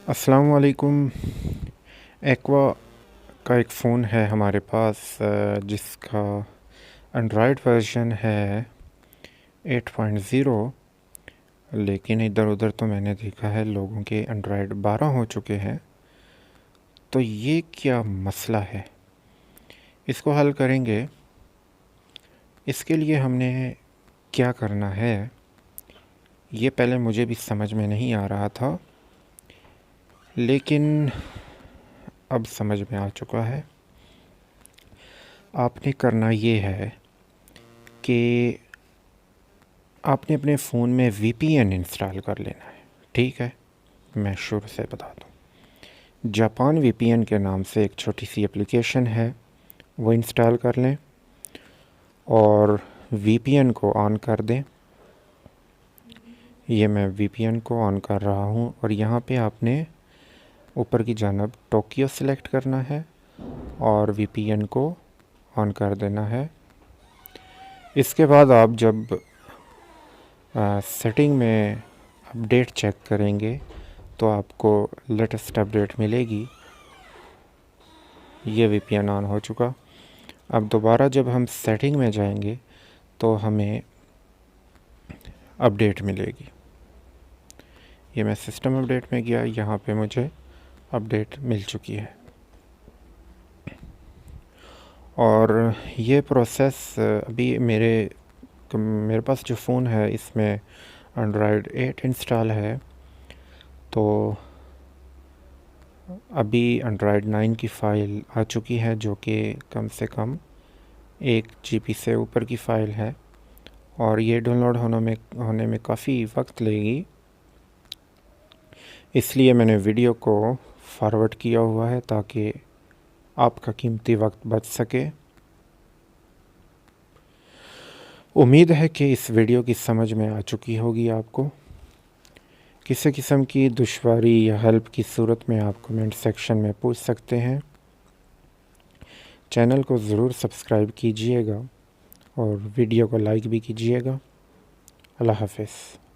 अस्सलाम वालेकुम। एक्वा का एक फ़ोन है हमारे पास जिसका एंड्रॉयड वर्जन है 8.0, लेकिन इधर उधर तो मैंने देखा है लोगों के एंड्रॉयड 12 हो चुके हैं। तो ये क्या मसला है, इसको हल करेंगे। इसके लिए हमने क्या करना है, ये पहले मुझे भी समझ में नहीं आ रहा था, लेकिन अब समझ में आ चुका है। आपने करना ये है कि आपने अपने फ़ोन में VPN इंस्टॉल कर लेना है। ठीक है, मैं शुरू से बता दूँ। जापान VPN के नाम से एक छोटी सी एप्लीकेशन है, वो इंस्टॉल कर लें और VPN को ऑन कर दें। ये मैं VPN को ऑन कर रहा हूँ और यहाँ पे आपने ऊपर की जानब टोक्यो सेलेक्ट करना है और VPN को ऑन कर देना है। इसके बाद आप जब सेटिंग में अपडेट चेक करेंगे तो आपको लेटेस्ट अपडेट मिलेगी। ये VPN ऑन हो चुका। अब दोबारा जब हम सेटिंग में जाएंगे तो हमें अपडेट मिलेगी। ये मैं सिस्टम अपडेट में गया, यहाँ पे मुझे अपडेट मिल चुकी है। और ये प्रोसेस अभी मेरे पास जो फ़ोन है इसमें एंड्रॉयड 8 इंस्टॉल है, तो अभी एंड्रॉयड 9 की फ़ाइल आ चुकी है जो कि कम से कम 1 GB से ऊपर की फ़ाइल है और ये डाउनलोड होने में काफ़ी वक्त लेगी। इसलिए मैंने वीडियो को फॉरवर्ड किया हुआ है ताकि आपका कीमती वक्त बच सके। उम्मीद है कि इस वीडियो की समझ में आ चुकी होगी आपको। किसी किस्म की दुश्वारी या हेल्प की सूरत में आप कमेंट सेक्शन में पूछ सकते हैं। चैनल को ज़रूर सब्सक्राइब कीजिएगा और वीडियो को लाइक भी कीजिएगा। अल्लाह हाफ़िज़।